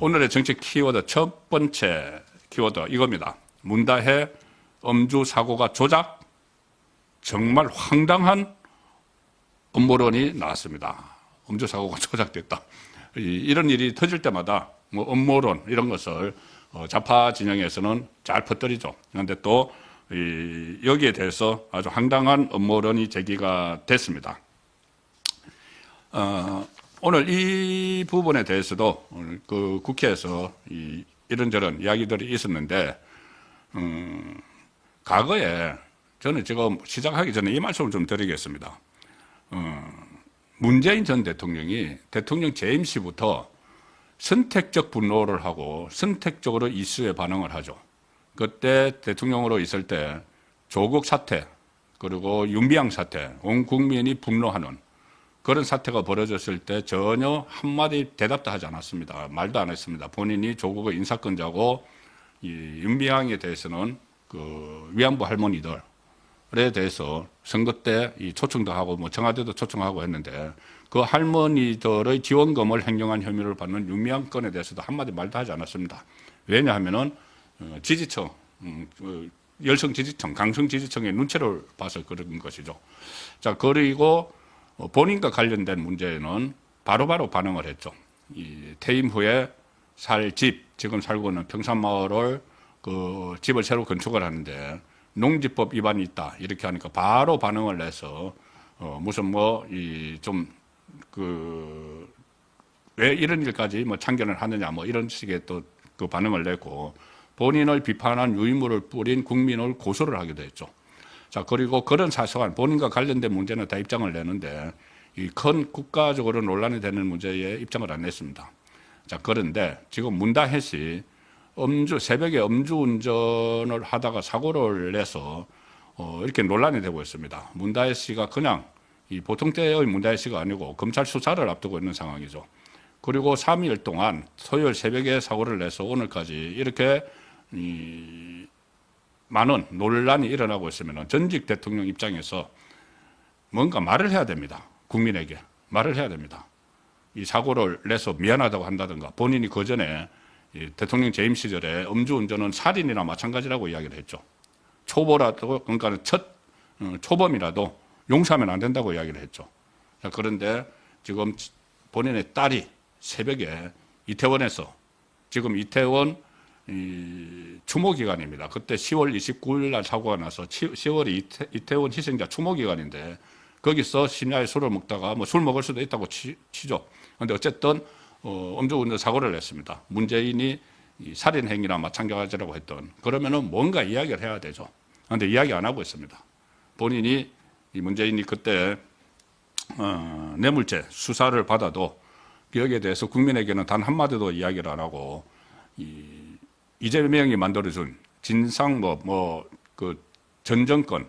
오늘의 정치 키워드 첫 번째 키워드 이겁니다. 문다혜 음주 사고가 조작? 정말 황당한 음모론이 나왔습니다. 음주 사고가 조작됐다. 이런 일이 터질 때마다 뭐 음모론 이런 것을 좌파 진영에서는 잘 퍼뜨리죠. 그런데 또 여기에 대해서 아주 황당한 음모론이 제기가 됐습니다. 오늘 이 부분에 대해서도 그 국회에서 이런저런 이야기들이 있었는데, 과거에 저는 지금 시작하기 전에 이 말씀을 좀 드리겠습니다. 문재인 전 대통령이 대통령 재임 시부터 선택적 분노를 하고 선택적으로 이슈에 반응을 하죠. 그때 대통령으로 있을 때 조국 사태, 그리고 윤미향 사태, 온 국민이 분노하는 그런 사태가 벌어졌을 때 전혀 한마디 대답도 하지 않았습니다. 말도 안 했습니다. 본인이 조국의 인사권자고 윤미향에 대해서는 그 위안부 할머니들에 대해서 선거 때 초청도 하고 뭐 청와대도 초청하고 했는데 그 할머니들의 지원금을 횡령한 혐의를 받는 윤미향 건에 대해서도 한마디 말도 하지 않았습니다. 왜냐하면은 지지층, 열성 지지층, 강성 지지층의 눈치를 봐서 그런 것이죠. 자, 그리고 본인과 관련된 문제에는 바로바로 반응을 했죠. 퇴임 후에 살 집, 지금 살고 있는 평산마을을 그 집을 새로 건축을 하는데 농지법 위반이 있다 이렇게 하니까 바로 반응을 내서 무슨 뭐 왜 이런 일까지 뭐 참견을 하느냐 뭐 이런 식의 또 그 반응을 내고 본인을 비판한 유인물을 뿌린 국민을 고소를 하기도 했죠. 자, 그리고 그런 사소한 본인과 관련된 문제는 다 입장을 내는데 이 큰 국가적으로 논란이 되는 문제에 입장을 안 냈습니다. 자, 그런데 지금 문다혜 씨 새벽에 음주운전을 하다가 사고를 내서 이렇게 논란이 되고 있습니다. 문다혜 씨가 그냥 보통 때의 문다혜 씨가 아니고 검찰 수사를 앞두고 있는 상황이죠. 그리고 3일 동안 토요일 새벽에 사고를 내서 오늘까지 이렇게 많은 논란이 일어나고 있으면 전직 대통령 입장에서 뭔가 말을 해야 됩니다. 국민에게 말을 해야 됩니다. 이 사고를 내서 미안하다고 한다든가 본인이 그 전에 대통령 재임 시절에 음주운전은 살인이나 마찬가지라고 이야기를 했죠. 초보라도 그러니까 초범이라도 용서하면 안 된다고 이야기를 했죠. 자, 그런데 지금 본인의 딸이 새벽에 이태원에서 지금 이태원 추모 기간입니다. 그때 10월 29일 날 사고가 나서 10월이 이태원 희생자 추모 기간인데 거기서 심야에 술을 먹다가 뭐 술 먹을 수도 있다고 치죠. 그런데 어쨌든 음주운전 사고를 냈습니다. 문재인이 살인 행위나 마찬가지라고 했던 그러면은 뭔가 이야기를 해야 되죠. 그런데 이야기 안 하고 있습니다. 본인이 문재인이 그때 뇌물죄 수사를 받아도 여기에 대해서 국민에게는 단 한마디도 이야기를 안 하고 이재명이 만들어준 진상 그 전 정권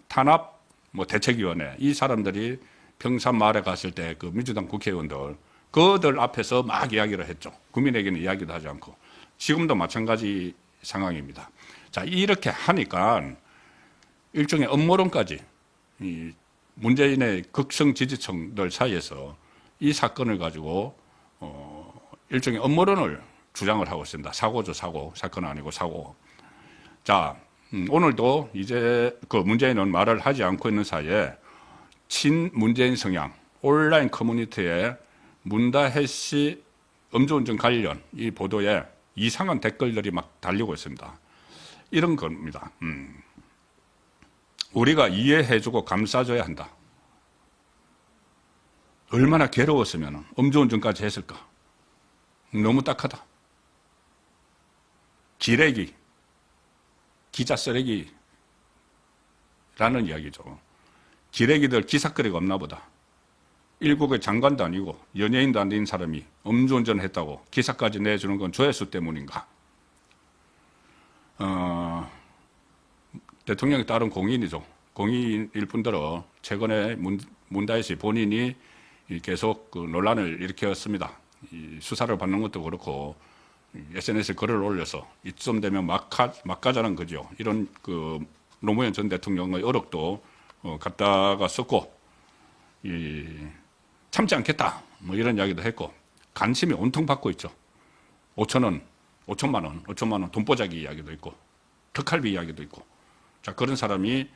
탄압 대책위원회 이 사람들이 평산마을에 갔을 때 그 민주당 국회의원들 그들 앞에서 막 이야기를 했죠. 국민에게는 이야기도 하지 않고 지금도 마찬가지 상황입니다. 자, 이렇게 하니까 일종의 음모론까지 문재인의 극성 지지층들 사이에서 이 사건을 가지고 일종의 음모론을 주장을 하고 있습니다. 사고죠, 사고. 사건은 아니고 사고. 자, 오늘도 이제 그 문재인은 말을 하지 않고 있는 사이에 친문재인 성향 온라인 커뮤니티에 문다혜 씨 음주운전 관련 이 보도에 이상한 댓글들이 막 달리고 있습니다. 이런 겁니다. 우리가 이해해주고 감싸줘야 한다. 얼마나 괴로웠으면 음주운전까지 했을까? 너무 딱하다. 기레기, 기자 쓰레기라는 이야기죠. 기레기들 기사거리가 없나 보다. 일국의 장관도 아니고 연예인도 아닌 사람이 음주운전을 했다고 기사까지 내주는 건 조회수 때문인가? 대통령에 따른 공인이죠. 공인일 뿐더러 최근에 문다혜 씨 본인이 계속 그 논란을 일으켰습니다. 수사를 받는 것도 그렇고 SNS에 글을 올려서 이쯤 되면 막 가자는 거죠. 이런 그 노무현 전 대통령의 어록도 갖다가 썼고 참지 않겠다 뭐 이런 이야기도 했고 관심이 온통 받고 있죠. 5천 원, 5천만 원 돈보자기 이야기도 있고 특할비 이야기도 있고 자 그런 사람이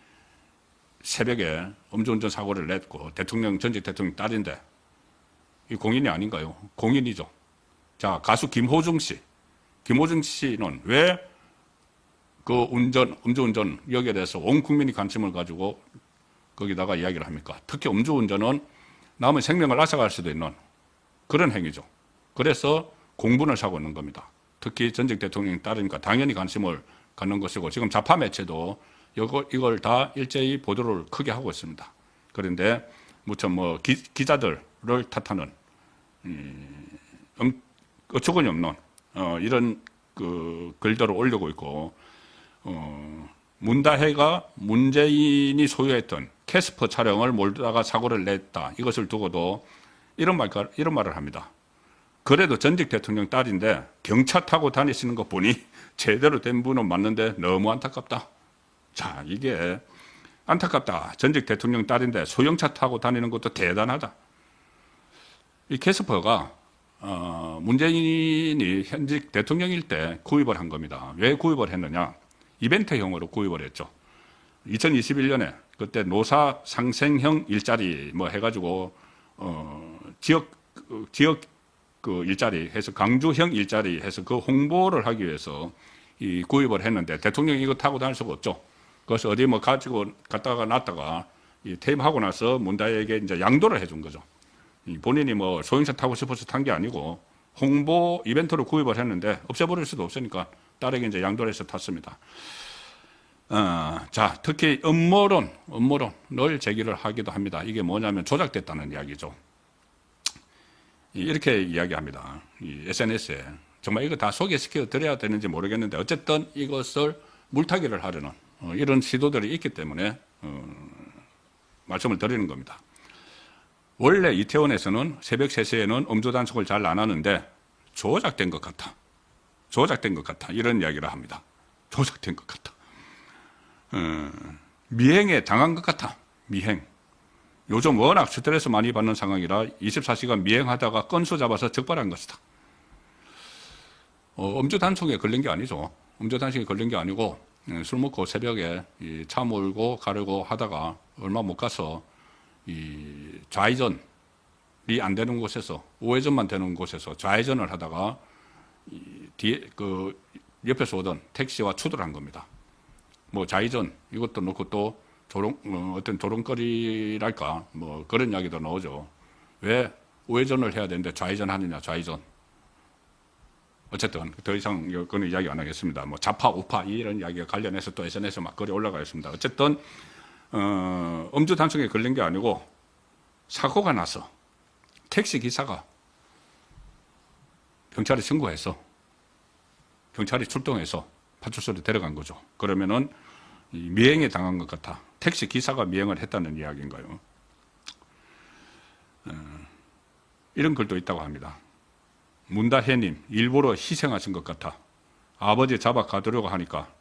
새벽에 음주운전 사고를 냈고 전직 대통령 딸인데 이 공인이 아닌가요? 공인이죠. 자 가수 김호중 씨는 왜 그 음주운전 여기에 대해서 온 국민이 관심을 가지고 거기다가 이야기를 합니까? 특히 음주운전은 남의 생명을 앗아갈 수도 있는 그런 행위죠. 그래서 공분을 사고 있는 겁니다. 특히 전직 대통령이 따르니까 당연히 관심을 갖는 것이고 지금 좌파 매체도 이걸 다 일제히 보도를 크게 하고 있습니다. 그런데 무척 기자들을 탓하는 어처구니 없는 이런 그 글들을 올리고 있고 문다혜가 문재인이 소유했던 캐스퍼 차량을 몰다가 사고를 냈다. 이것을 두고도 이런 말을 합니다. 그래도 전직 대통령 딸인데 경차 타고 다니시는 거 보니 제대로 된 분은 맞는데 너무 안타깝다. 자, 이게 안타깝다. 전직 대통령 딸인데 소형차 타고 다니는 것도 대단하다. 이 캐스퍼가 문재인이 현직 대통령일 때 구입을 한 겁니다. 왜 구입을 했느냐? 이벤트형으로 구입을 했죠. 2021년에 그때 노사 상생형 일자리 해가지고 지역 그 일자리 해서 강주형 일자리 해서 그 홍보를 하기 위해서 이 구입을 했는데 대통령이 이거 타고 다닐 수가 없죠. 그래서 어디 가지고 갔다가 놨다가 퇴임하고 나서 문다혜에게 이제 양도를 해준 거죠. 본인이 소형차 타고 싶어서 탄 게 아니고 홍보 이벤트로 구입을 했는데 없애버릴 수도 없으니까 딸에게 이제 양도를 해서 탔습니다. 자, 특히 음모론을 제기를 하기도 합니다. 이게 뭐냐면 조작됐다는 이야기죠. 이렇게 이야기합니다. 이 SNS에 정말 이거 다 소개시켜 드려야 되는지 모르겠는데 어쨌든 이것을 물타기를 하려는 이런 시도들이 있기 때문에 말씀을 드리는 겁니다. 원래 이태원에서는 새벽 3시에는 음주 단속을 잘 안 하는데 조작된 것 같다. 이런 이야기를 합니다. 조작된 것 같다. 미행에 당한 것 같아. 미행. 요즘 워낙 스트레스 많이 받는 상황이라 24시간 미행하다가 건수 잡아서 적발한 것이다. 음주 단속에 걸린 게 아니죠. 음주 단속에 걸린 게 아니고 술 먹고 새벽에 차 몰고 가려고 하다가 얼마 못 가서 이 좌회전이 안 되는 곳에서 우회전만 되는 곳에서 좌회전을 하다가 뒤에 옆에서 오던 택시와 추돌한 겁니다. 좌회전 이것도 놓고 또 어떤 조롱거리랄까 그런 이야기도 나오죠. 왜 우회전을 해야 되는데 좌회전 하느냐 좌회전. 어쨌든 더 이상 그건 이야기 안 하겠습니다. 좌파 우파 이런 이야기가 관련해서 또 SNS에 막 글이 올라가 있습니다. 어쨌든 음주 단속에 걸린 게 아니고 사고가 나서 택시 기사가 경찰에 신고해서 경찰이 출동해서 파출소로 데려간 거죠. 그러면은 미행에 당한 것 같아. 택시 기사가 미행을 했다는 이야기인가요? 이런 글도 있다고 합니다. 문다혜님 일부러 희생하신 것 같아. 아버지 잡아 가두려고 하니까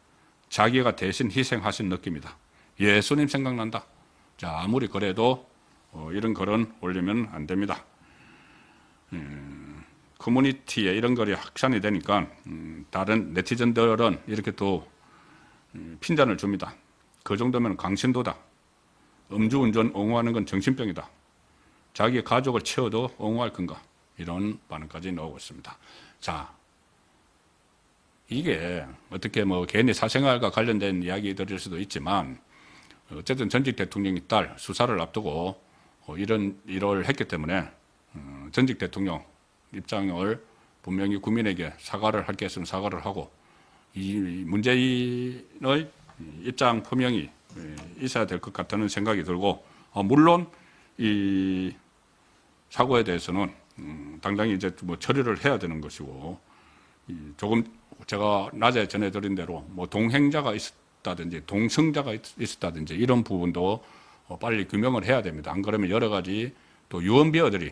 자기가 대신 희생하신 느낌이다. 예수님 생각난다. 자, 아무리 그래도 이런 글은 올리면 안 됩니다. 커뮤니티에 이런 글이 확산이 되니까 다른 네티즌들은 이렇게 또 핀잔을 줍니다. 그 정도면 강신도다. 음주운전 옹호하는 건 정신병이다. 자기 가족을 채워도 옹호할 건가. 이런 반응까지 나오고 있습니다. 자, 이게 어떻게 개인의 사생활과 관련된 이야기들일 수도 있지만 어쨌든 전직 대통령이 딸 수사를 앞두고 이런 일을 했기 때문에 전직 대통령 입장을 분명히 국민에게 사과를 할 게 있으면 사과를 하고 이 문재인의 입장 표명이 있어야 될 것 같다는 생각이 들고 물론 이 사고에 대해서는 당장히 이제 처리를 해야 되는 것이고 조금 제가 낮에 전해드린 대로 동행자가 있었다든지 동승자가 있었다든지 이런 부분도 빨리 규명을 해야 됩니다. 안 그러면 여러 가지 또 유언비어들이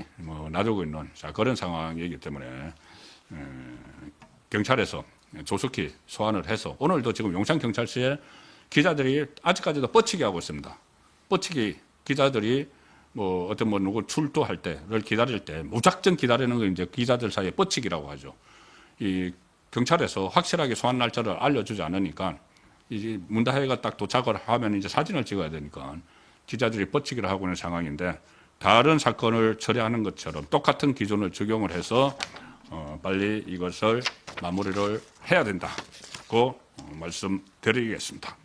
놔두고 있는 그런 상황이기 때문에 경찰에서 조속히 소환을 해서 오늘도 지금 용산경찰서에 기자들이 아직까지도 뻗치기 하고 있습니다. 뻗치기 기자들이 누구 출두할 때를 기다릴 때 무작정 기다리는 걸 이제 기자들 사이에 뻗치기라고 하죠. 이 경찰에서 확실하게 소환 날짜를 알려주지 않으니까 이제 문다혜가 딱 도착을 하면 이제 사진을 찍어야 되니까 기자들이 뻗치기를 하고 있는 상황인데 다른 사건을 처리하는 것처럼 똑같은 기준을 적용을 해서 빨리 이것을 마무리를 해야 된다고 말씀드리겠습니다.